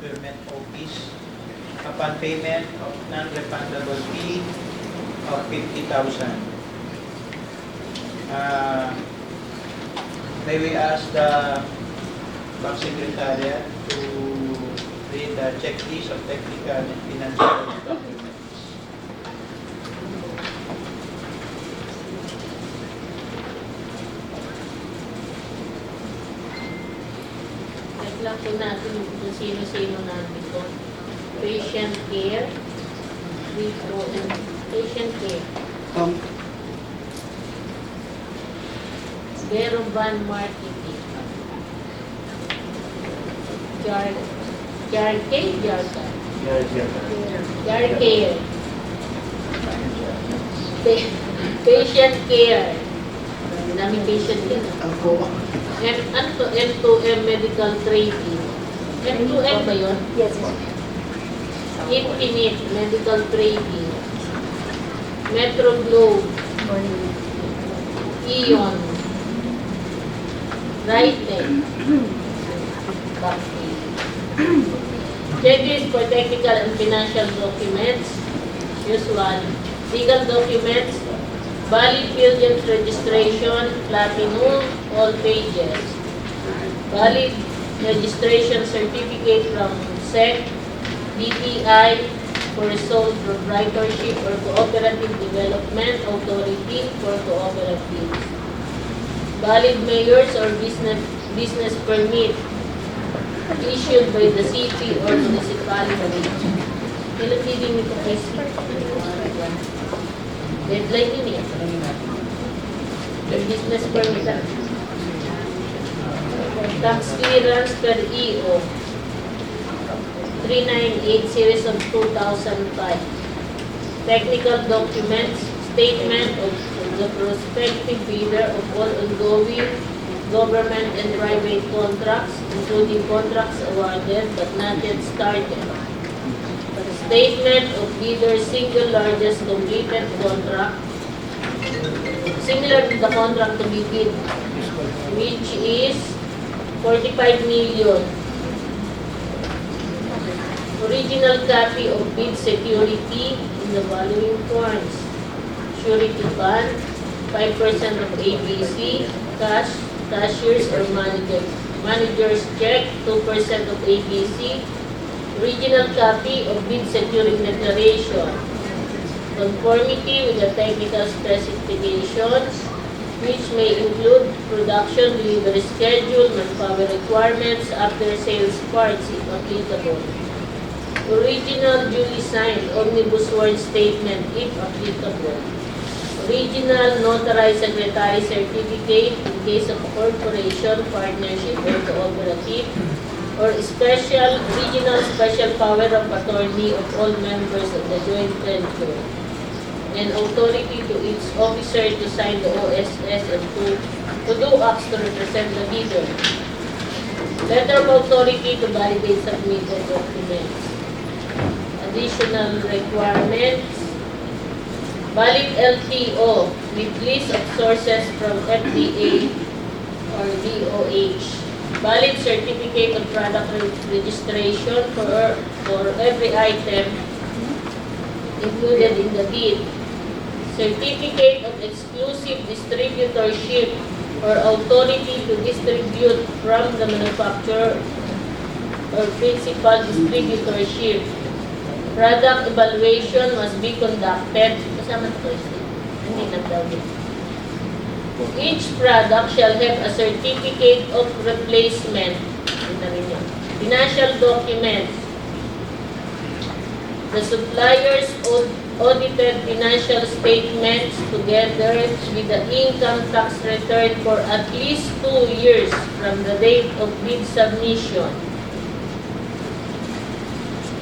Procurement Office upon payment of non-refundable fee of 50,000. May we ask the Bank Secretariat to read the checklist of technical and financial documents. Check lang po natin kung sino-sino natin ito. Patient care. Patient care. Vero Van Marketing. Jarcare. Patient care. Daming patient care. Ano to? M2M Medical Trading. M2M ba yun? Yes. Infinite Medical Trading. Metro Globe. Ion. Rite. Checklist for technical and financial documents. Usual. Legal documents. Valid Pilgrim's registration. Platinum. All pages. Valid registration certificate from SEC, DTI for sole proprietorship or cooperative development authority for cooperatives. Valid mayor's or business permit issued by the city or municipality. Kailan din ito guys? Deadline din eh. The business permit. Tax clearance per EO 398 series of 2005. Technical documents, statement of the prospective bidder of all ongoing government and private contracts, including contracts awarded but not yet started. Statement of bidder's single largest completed contract, similar to the contract to be bid, which is 45 million. Original copy of bid security in the following forms. Surety bond, 5% of ABC, cash, cashier's or manager's check, 2% of ABC. Original copy of bid securing declaration. Conformity with the technical specifications, which may include production, delivery schedule, manpower requirements, after-sales parts if applicable. Original duly signed omnibus word statement if applicable. Original notarized secretary certificate in case of a corporation, partnership, or cooperative, or original special power of attorney of all members of the joint venture, and authority to its officer to sign the OSS and to do acts to represent the bidder. Letter of authority to validate submitted documents. Additional requirements. Valid LTO with list of sources from FDA or DOH. Valid certificate of product registration for every item included in the bid. Certificate of exclusive distributorship or authority to distribute from the manufacturer or principal distributorship. Product evaluation must be conducted. Kasama ito hindi nagdawin. Each product shall have a certificate of replacement. Financial documents. The supplier's audited financial statements together with the income tax return for at least 2 years from the date of bid submission.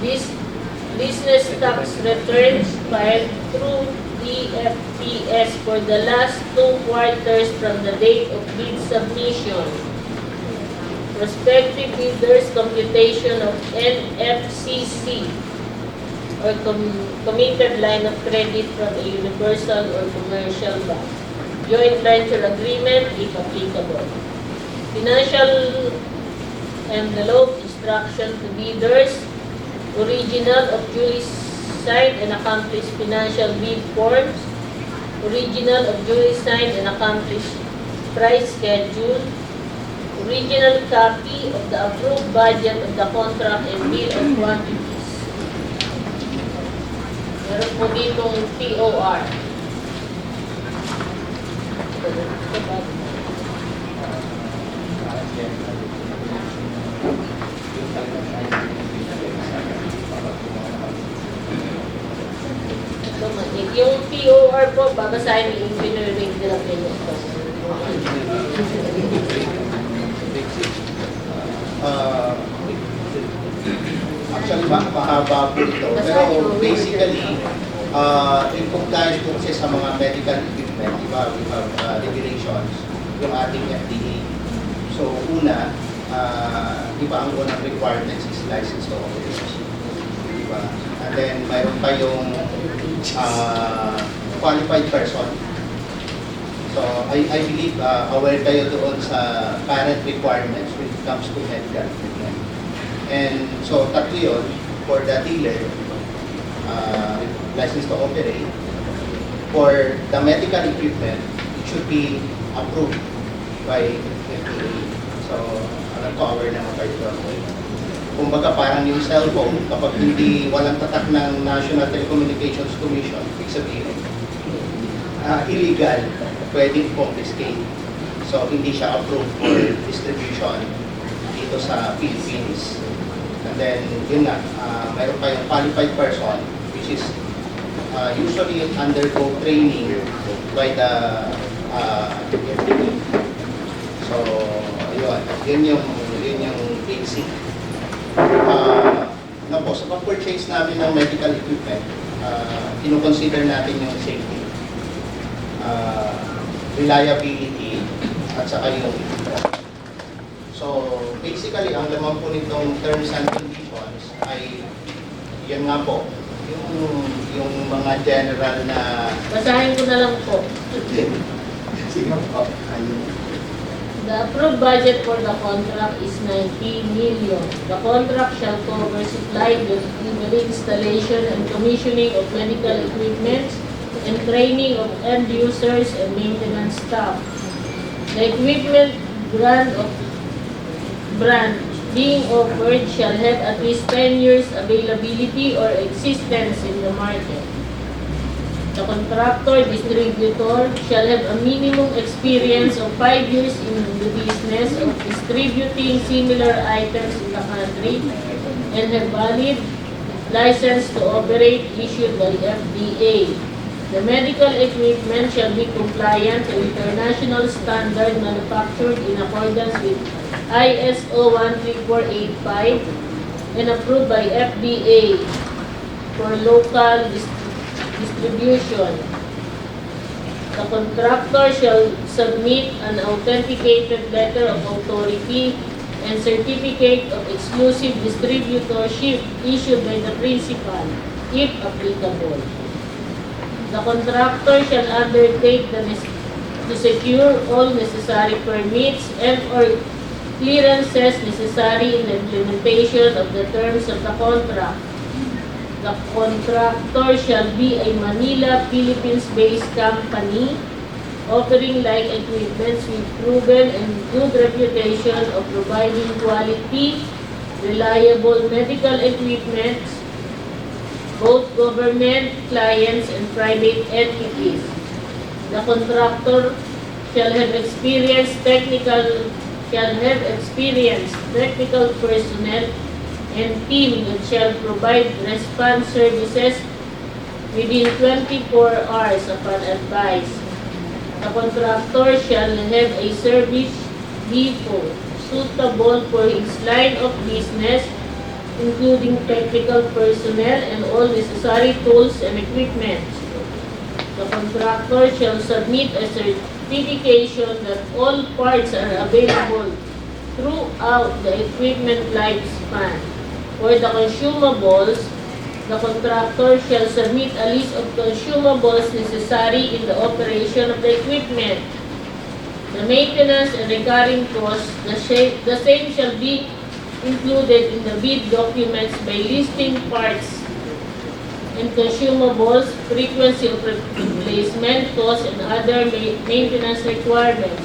This business tax returns filed through EFTS for the last 2 quarters from the date of bid submission. Prospective bidders' computation of NFCC or committed line of credit from a universal or commercial bank. Joint venture agreement if applicable. Financial envelope, instruction to bidders, original of duly signed and accomplished financial bid forms, original of duly signed and accomplished price schedule, original copy of the approved budget of the contract and bill of quantities. Meron po ditong POR. Yung POR po, babasahin ni Engineer Rick de la Peña. Actually, mahaba po ito. Pero basically, in compliance po kasi sa mga medical equipment, di ba, we have regulations, yung ating FDA. So, una, di ba, ang unang requirements is license to operate. Di ba? And then, mayroon pa yung qualified person. So, I believe aware kayo doon sa current requirements when it comes to medical equipment. And so, tatlo yun, for the dealer, license to operate. For the medical equipment, it should be approved by FDA. So, alam ko, aware naman kayo doon. Kumbaga, parang yung cellphone, kapag hindi walang tatak ng National Telecommunications Commission, ibig sabihin, illegal, pwedeng confiscate. So, hindi siya approved for distribution dito sa Philippines. And then, yun nga, mayroon pa yung qualified person, which is usually undergo training by the FDA. So, yun yung basic. Po, sa pag-purchase namin ng medical equipment, kino-consider natin yung safety, reliability, at saka yung so, basically, ang laman po nitong terms and conditions ay yan nga po, yung mga general na Basahin ko na lang po. sige po. The approved budget for the contract is 90 million. The contract shall cover supply, delivery, installation, and commissioning of medical equipment and training of end users and maintenance staff. The equipment brand being offered shall have at least 10 years availability or existence in the market. The contractor distributor shall have a minimum experience of 5 years in the business of distributing similar items in the country and have valid license to operate issued by FDA. The medical equipment shall be compliant to international standard manufactured in accordance with ISO 13485 and approved by FDA for local distribution. The contractor shall submit an authenticated letter of authority and certificate of exclusive distributorship issued by the principal, if applicable. The contractor shall undertake to secure all necessary permits and/or clearances necessary in the implementation of the terms of the contract. The contractor shall be a Manila, Philippines-based company offering like equipments with proven and good reputation of providing quality, reliable medical equipment, both government, clients, and private entities. The contractor shall have experienced technical personnel and team that shall provide response services within 24 hours upon advice. The contractor shall have a service depot suitable for his line of business, including technical personnel and all necessary tools and equipment. The contractor shall submit a certification that all parts are available throughout the equipment lifespan. For the consumables, the contractor shall submit a list of consumables necessary in the operation of the equipment. The maintenance and recurring costs, the same shall be included in the bid documents by listing parts and consumables, frequency of replacement, cost, and other maintenance requirements.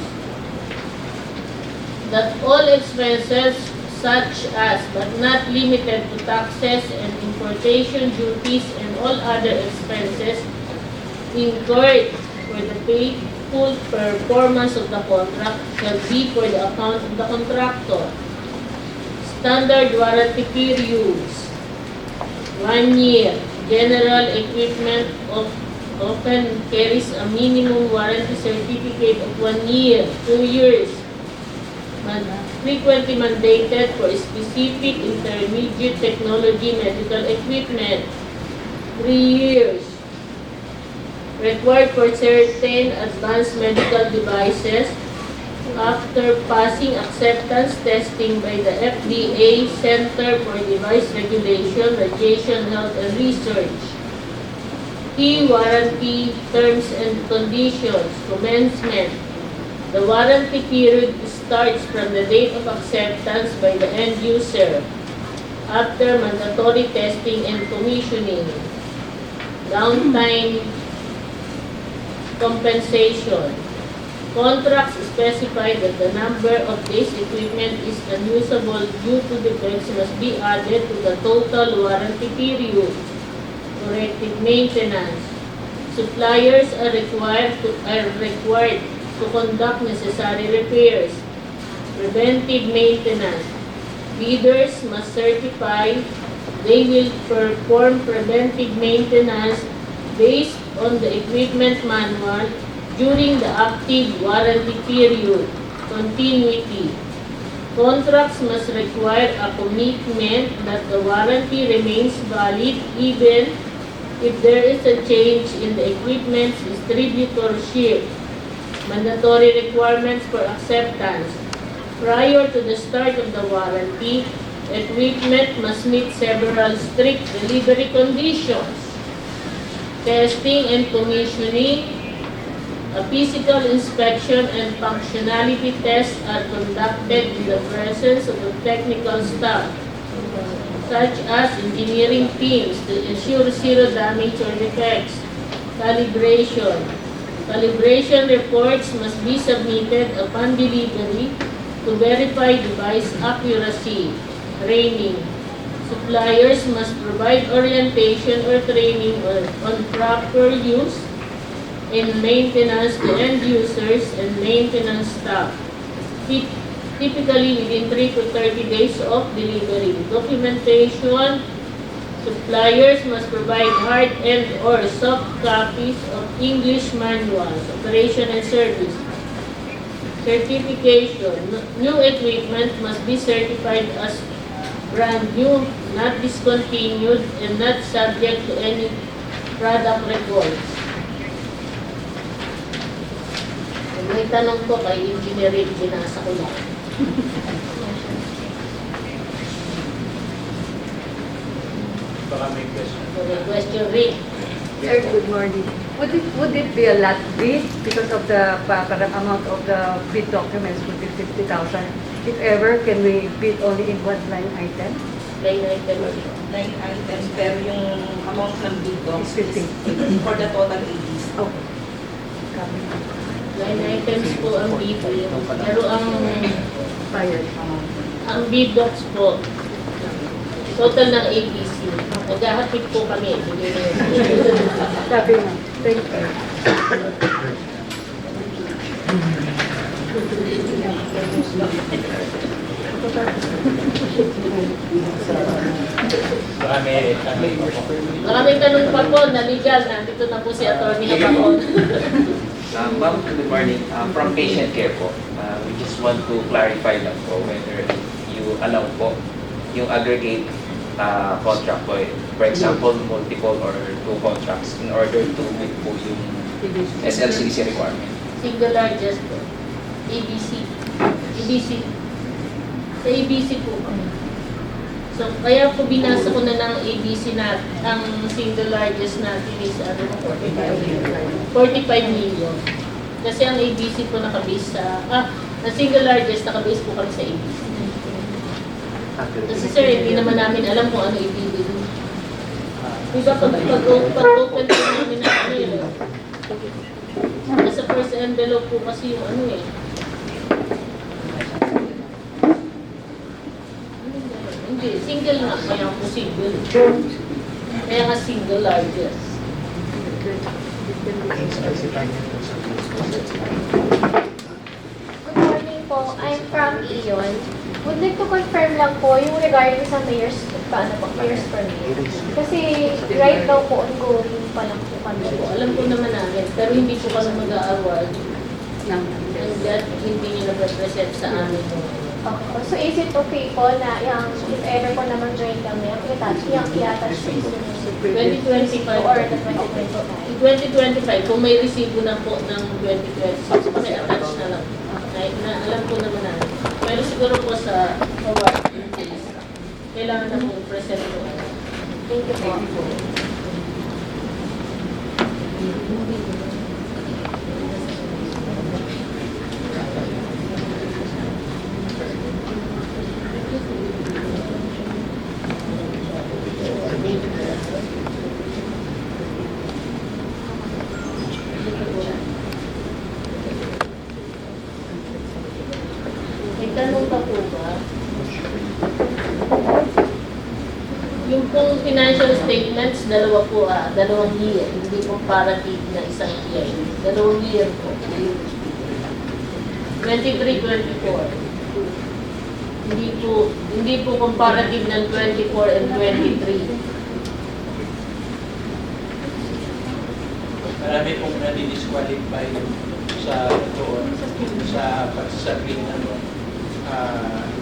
That all expenses such as, but not limited to taxes and importation duties and all other expenses incurred for the faithful performance of the contract shall be for the account of the contractor. Standard warranty periods, 1 year. General equipment often carries a minimum warranty certificate of 1 year, 2 years. Frequently mandated for specific intermediate technology medical equipment, 3 years. Required for certain advanced medical devices after passing acceptance testing by the FDA Center for Device Regulation, Radiation Health and Research. Key warranty terms and conditions. Commencement. The warranty period starts from the date of acceptance by the end user after mandatory testing and commissioning. Downtime compensation. Contracts specify that the number of days equipment is unusable due to defects must be added to the total warranty period. Corrective maintenance. Suppliers are required to conduct necessary repairs. Preventive maintenance. Bidders must certify they will perform preventive maintenance based on the equipment manual during the active warranty period. Continuity. Contracts must require a commitment that the warranty remains valid even if there is a change in the equipment's distributorship. Mandatory requirements for acceptance. Prior to the start of the warranty, equipment must meet several strict delivery conditions. Testing and commissioning. A physical inspection and functionality tests are conducted in the presence of the technical staff, such as engineering teams, to ensure zero damage or defects. Calibration. Calibration reports must be submitted upon delivery to verify device accuracy. Training. Suppliers must provide orientation or training on proper use and maintenance to end users and maintenance staff, typically within 3 to 30 days of delivery. Documentation. Suppliers must provide hard and or soft copies of English manuals, operation and service. Certification. New equipment must be certified as brand new, not discontinued, and not subject to any product recalls. May tanong ko kay engineering, binasa ko lang. Baka may question. Okay, question, Rick. Sir, good morning. Would it be a lot bid because of the amount of the bid documents would be 50,000? If ever, can we bid only in one line item? Line item. 9 items, pero yung amount ng bid docs Is 50. for the total ADs. Okay. Copy. Line items po ang bid. Pero Fired. ang bid docs po, total ng ABC. Naghahatid po kami. Copy na. Thank you. Baka may tanong po. Maraming tanong pa po na legal. Nandito na po si Atty. Habakon. Ma'am, good morning. From patient care po, we just want to clarify lang po whether you allow po yung aggregate contract po. For example, multiple or 2 contracts in order to meet po yung SLCC requirement. Single largest po. ABC. ABC. Sa ABC po. So, kaya po binasa ko na ng ABC na ang single largest natin is 45 million. Kasi ang ABC po nakabase sa, ang single largest nakabase po kami sa ABC. Kasi sir, hindi naman namin alam kung ano ibibigay. Diba pag-open po namin na ano yun. Nasa first envelope po kasi yung ano eh. Hindi, single nga. Kaya po single. Kaya nga single largest. Good morning po. I'm from Ion. Would like to confirm lang po yung regarding sa mayor's, mayor's permit. Kasi right now po, ongoing pa lang po kami. Po, alam ko naman namin, pero hindi po kami mag-a-award. Hanggat hindi nyo na-represent sa amin yung Okay. So is it okay po na yung, if ever po naman join kami, yung i-attach sa isunod 2025 or the 2025? 2025, kung may resibo na po ng 2026, paki-attach na lang. Kahit na alam ko naman namin. Pero siguro po sa award case, kailangan na po present po. Thank you po. May tanong pa po ba? Yung pong financial statements, dalawa po, dalawang year, hindi comparative na isang year. Dalawang year po. 23-24. Hindi po comparative ng 24 and 23. Marami pong nadi-disqualify sa doon sa pagsasabing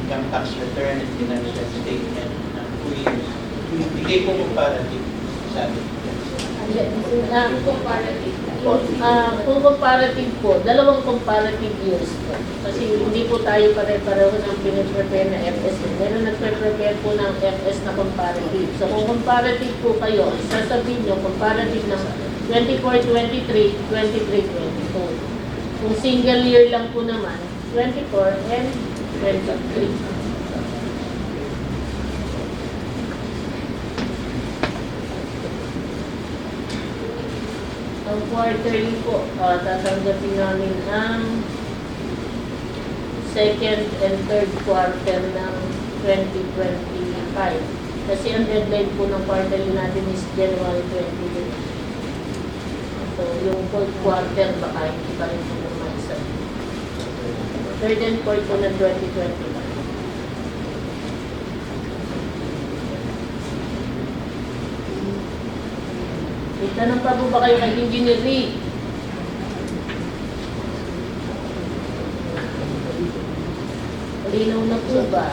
income tax return and financial statement ng 2 years. Hindi po comparative, sabi. Comparative. Kung comparative po, dalawang comparative years po. Kasi hindi po tayo pare-pareho ng piniprepare na FS. Meron nagpe-prepare po ng FS na comparative. So kung comparative po kayo, sasabihin nyo comparative ng 24-23, 23-22. Kung single year lang po naman, 24 and 23. Ang quarterly po, tatanggapin namin ang second and third quarter ng 2025. Kasi ang deadline po ng quarterly natin is January 28. So, yung fourth quarter, baka hindi pa rin po naman isa. Third and fourth po ng 2025. May tanong pa po ba kayo kay Engineer Rick? Malinaw na po ba?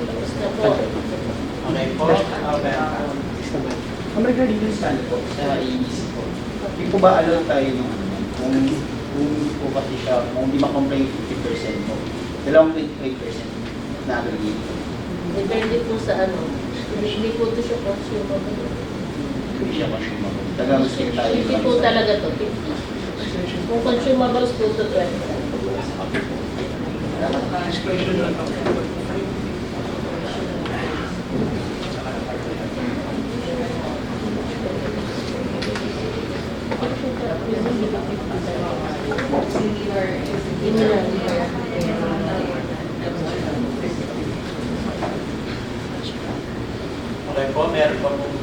Tapos na po. Okay po. Okay. Regarding dun sa ano po, sa AEC po, hindi po ba allow tayo nung kung po kasi siya, kung hindi ma-comply 50% po, dalawang 25% na aggregate po. Depende po sa ano. Hindi po ito siya consumable. Hindi siya consumable. Talagang skip tayo. Hindi po talaga to 50. Kung consumables po to 20. Okay po, meron pa pong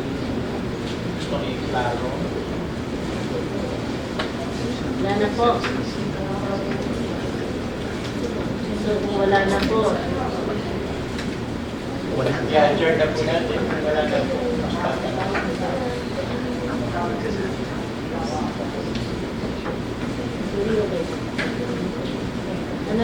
gusto nyo i-klaro. Wala na po. So, kung wala na po, I-adjourn na po natin. Wala na po.